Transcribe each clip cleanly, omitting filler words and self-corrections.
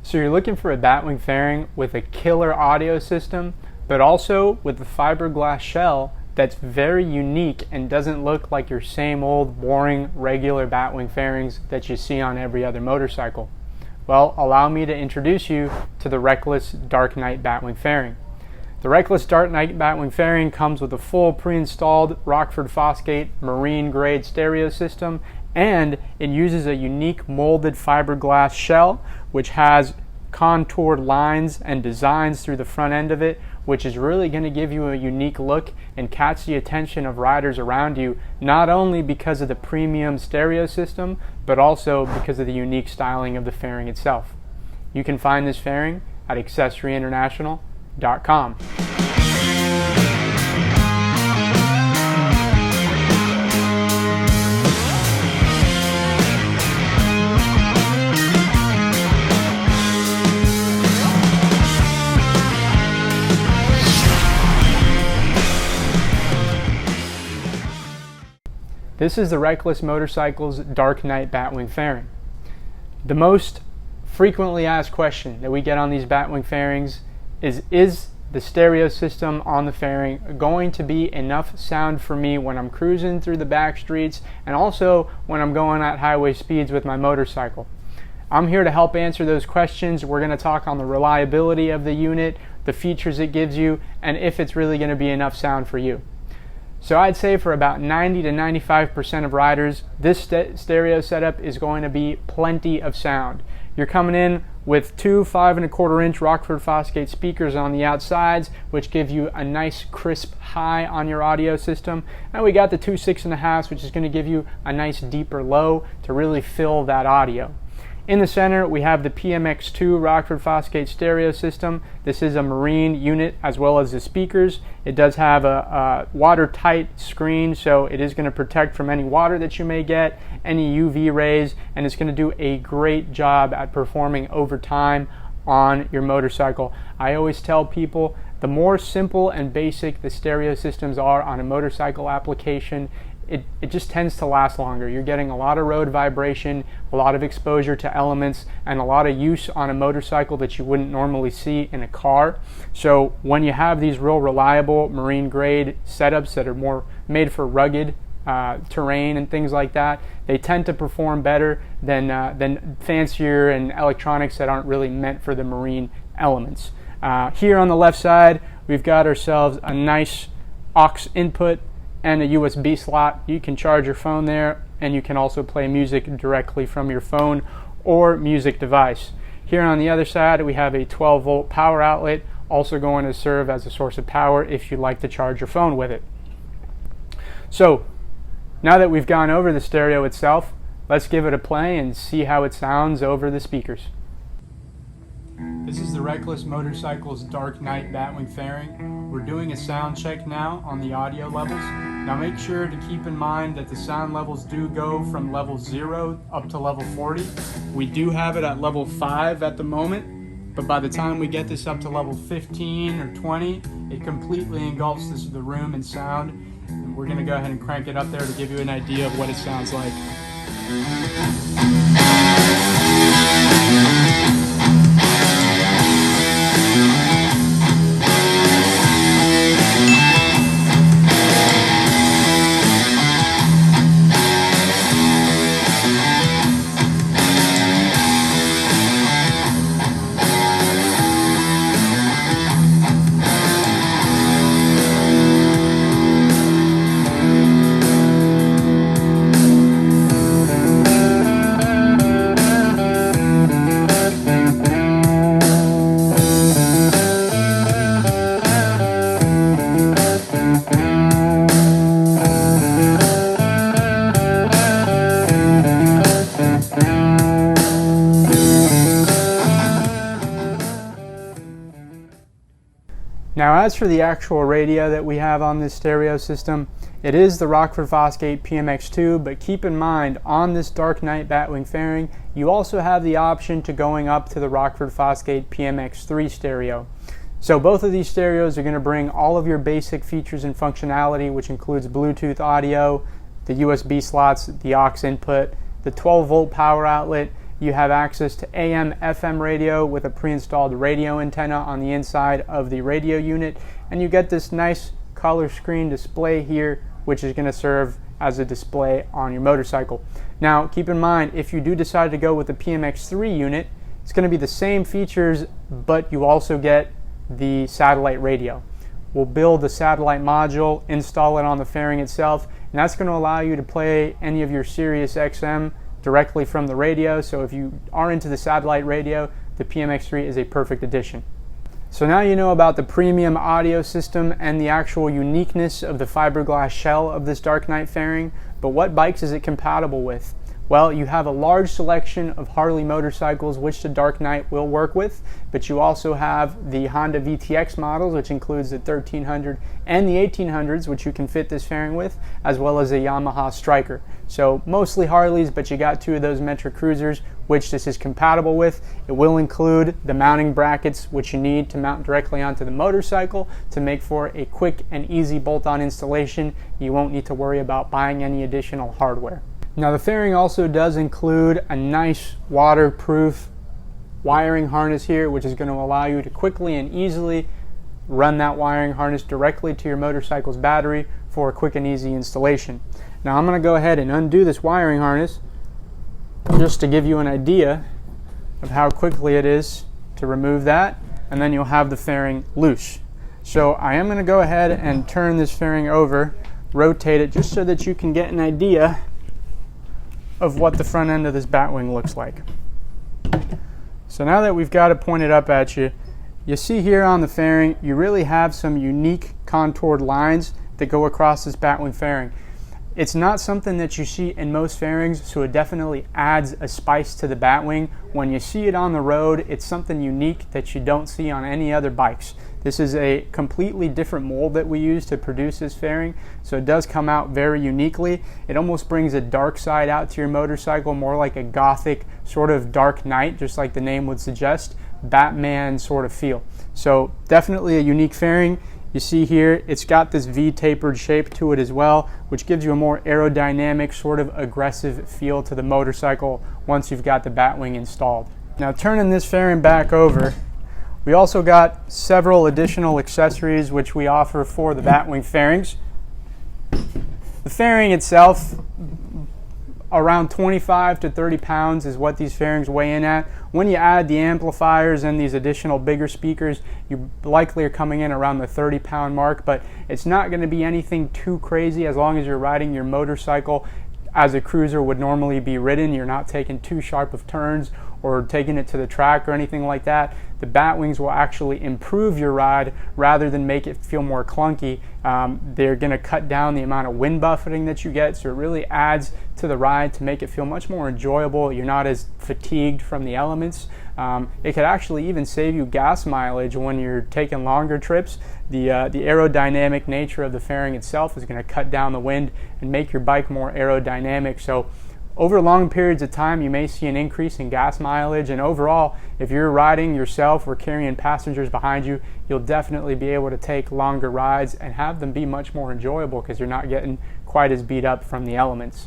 So you're looking for a Batwing fairing with a killer audio system, but also with the fiberglass shell that's very unique and doesn't look like your same old boring regular Batwing fairings that you see on every other motorcycle. Well, allow me to introduce you to the Reckless Dark Knight Batwing fairing. The Reckless Dark Knight Batwing fairing comes with a full pre-installed Rockford Fosgate marine grade stereo system, and it uses a unique molded fiberglass shell which has contoured lines and designs through the front end of it, which is really going to give you a unique look and catch the attention of riders around you, not only because of the premium stereo system, but also because of the unique styling of the fairing itself. You can find this fairing at accessoryinternational.com. This is the Reckless Motorcycles Dark Knight Batwing fairing. The most frequently asked question that we get on these Batwing fairings is the stereo system on the fairing going to be enough sound for me when I'm cruising through the back streets and also when I'm going at highway speeds with my motorcycle? I'm here to help answer those questions. We're going to talk on the reliability of the unit, the features it gives you, and if it's really going to be enough sound for you. So I'd say for about 90 to 95% of riders, this stereo setup is going to be plenty of sound. You're coming in with two 5¼ Rockford Fosgate speakers on the outsides, which give you a nice crisp high on your audio system. And we got the two 6½s, which is going to give you a nice deeper low to really fill that audio. In the center, we have the PMX2 Rockford Fosgate stereo system. This is a marine unit as well as the speakers. It does have a watertight screen, so it is going to protect from any water that you may get, any UV rays, and it's going to do a great job at performing over time on your motorcycle. I always tell people the more simple and basic the stereo systems are on a motorcycle application, it just tends to last longer. You're getting a lot of road vibration, a lot of exposure to elements, and a lot of use on a motorcycle that you wouldn't normally see in a car. So when you have these real reliable marine grade setups that are more made for rugged terrain and things like that, they tend to perform better than fancier and electronics that aren't really meant for the marine elements. Here on the left side, we've got ourselves a nice aux input and a USB slot. You can charge your phone there, and you can also play music directly from your phone or music device. Here on the other side, we have a 12-volt power outlet, also going to serve as a source of power if you'd like to charge your phone with it. So now that we've gone over the stereo itself, let's give it a play and see how it sounds over the speakers. This is the Reckless Motorcycles Dark Knight Batwing fairing. We're doing a sound check now on the audio levels. Now make sure to keep in mind that the sound levels do go from level 0 up to level 40. We do have it at level 5 at the moment, but by the time we get this up to level 15 or 20, it completely engulfs the room in sound. And we're going to go ahead and crank it up there to give you an idea of what it sounds like. Now as for the actual radio that we have on this stereo system, it is the Rockford Fosgate PMX2, but keep in mind on this Dark Knight Batwing fairing, you also have the option to going up to the Rockford Fosgate PMX3 stereo. So both of these stereos are going to bring all of your basic features and functionality, which includes Bluetooth audio, the USB slots, the aux input, the 12-volt power outlet, you have access to AM, FM radio with a pre-installed radio antenna on the inside of the radio unit, and you get this nice color screen display here, which is going to serve as a display on your motorcycle. Now, keep in mind, if you do decide to go with the PMX3 unit, it's going to be the same features, but you also get the satellite radio. We'll build the satellite module, install it on the fairing itself, and that's going to allow you to play any of your Sirius XM directly from the radio. So if you are into the satellite radio, the PMX3 is a perfect addition. So now you know about the premium audio system and the actual uniqueness of the fiberglass shell of this Dark Knight fairing, but what bikes is it compatible with? Well, you have a large selection of Harley motorcycles which the Dark Knight will work with, but you also have the Honda VTX models, which includes the 1300 and the 1800s, which you can fit this fairing with, as well as a Yamaha Stryker. So mostly Harleys, but you got two of those Metra Cruisers, which this is compatible with. It will include the mounting brackets, which you need to mount directly onto the motorcycle to make for a quick and easy bolt-on installation. You won't need to worry about buying any additional hardware. Now, the fairing also does include a nice waterproof wiring harness here, which is going to allow you to quickly and easily run that wiring harness directly to your motorcycle's battery for a quick and easy installation. Now, I'm going to go ahead and undo this wiring harness just to give you an idea of how quickly it is to remove that, and then you'll have the fairing loose. So I am going to go ahead and turn this fairing over, rotate it, just so that you can get an idea of what the front end of this Batwing looks like. So now that we've got it pointed up at you, you see here on the fairing, you really have some unique contoured lines that go across this Batwing fairing. It's not something that you see in most fairings, so it definitely adds a spice to the Batwing. When you see it on the road, it's something unique that you don't see on any other bikes. This is a completely different mold that we use to produce this fairing, so it does come out very uniquely. It almost brings a dark side out to your motorcycle, more like a gothic sort of Dark Knight, just like the name would suggest, Batman sort of feel. So definitely a unique fairing. You see here, it's got this V-tapered shape to it as well, which gives you a more aerodynamic, sort of aggressive feel to the motorcycle once you've got the Batwing installed. Now, turning this fairing back over, we also got several additional accessories which we offer for the Batwing fairings. The fairing itself, around 25 to 30 pounds is what these fairings weigh in at. When you add the amplifiers and these additional bigger speakers, you likely are coming in around the 30-pound mark, but it's not going to be anything too crazy as long as you're riding your motorcycle as a cruiser would normally be ridden. You're not taking too sharp of turns or taking it to the track or anything like that. The Batwings will actually improve your ride rather than make it feel more clunky. They're going to cut down the amount of wind buffeting that you get, so it really adds to the ride to make it feel much more enjoyable. You're not as fatigued from the elements. It could actually even save you gas mileage when you're taking longer trips. The aerodynamic nature of the fairing itself is going to cut down the wind and make your bike more aerodynamic. So over long periods of time, you may see an increase in gas mileage, and overall, if you're riding yourself or carrying passengers behind you, you'll definitely be able to take longer rides and have them be much more enjoyable because you're not getting quite as beat up from the elements.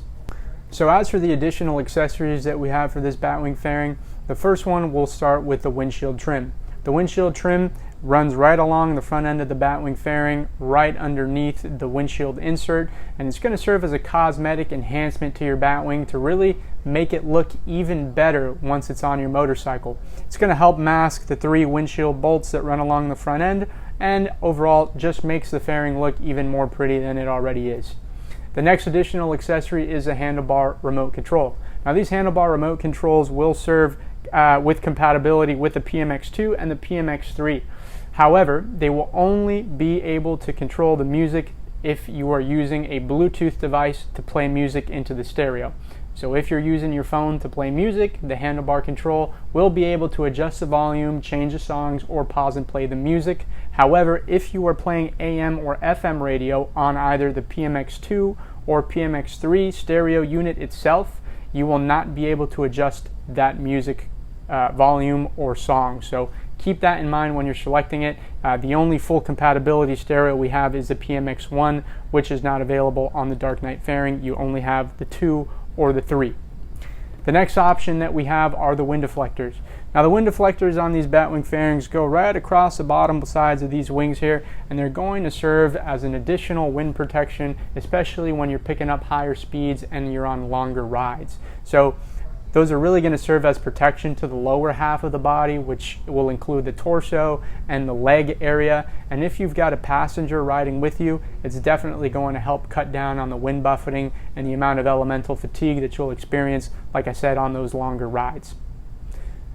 So as for the additional accessories that we have for this Batwing fairing, the first one will start with the windshield trim. The windshield trim runs right along the front end of the Batwing fairing, right underneath the windshield insert, and it's going to serve as a cosmetic enhancement to your Batwing to really make it look even better once it's on your motorcycle. It's going to help mask the 3 windshield bolts that run along the front end, and overall just makes the fairing look even more pretty than it already is. The next additional accessory is a handlebar remote control. Now, these handlebar remote controls will serve with compatibility with the PMX2 and the PMX3. However, they will only be able to control the music if you are using a Bluetooth device to play music into the stereo. So if you're using your phone to play music, the handlebar control will be able to adjust the volume, change the songs, or pause and play the music. However, if you are playing AM or FM radio on either the PMX2 or PMX3 stereo unit itself, you will not be able to adjust that music volume or song. So keep that in mind when you're selecting it. The only full compatibility stereo we have is the PMX1, which is not available on the Dark Knight fairing. You only have the 2 or the 3. The next option that we have are the wind deflectors. Now the wind deflectors on these Batwing fairings go right across the bottom sides of these wings here, and they're going to serve as an additional wind protection, especially when you're picking up higher speeds and you're on longer rides. So those are really going to serve as protection to the lower half of the body, which will include the torso and the leg area. And if you've got a passenger riding with you, it's definitely going to help cut down on the wind buffeting and the amount of elemental fatigue that you'll experience, like I said, on those longer rides.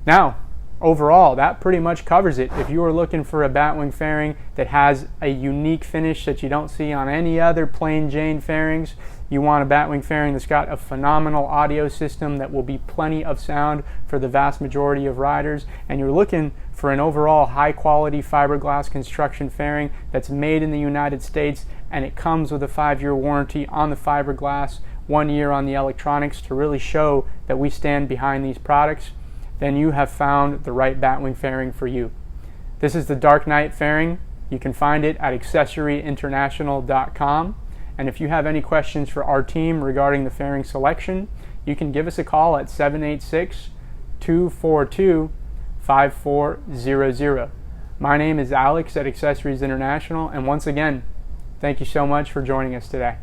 Now, overall, that pretty much covers it. If you are looking for a Batwing fairing that has a unique finish that you don't see on any other plain Jane fairings, you want a Batwing fairing that's got a phenomenal audio system that will be plenty of sound for the vast majority of riders, and you're looking for an overall high quality fiberglass construction fairing that's made in the United States, and it comes with a 5-year warranty on the fiberglass, 1 year on the electronics to really show that we stand behind these products, then you have found the right Batwing fairing for you. This is the Dark Knight fairing. You can find it at accessoryinternational.com. And if you have any questions for our team regarding the fairing selection, you can give us a call at 786-242-5400. My name is Alex at Accessories International, and once again, thank you so much for joining us today.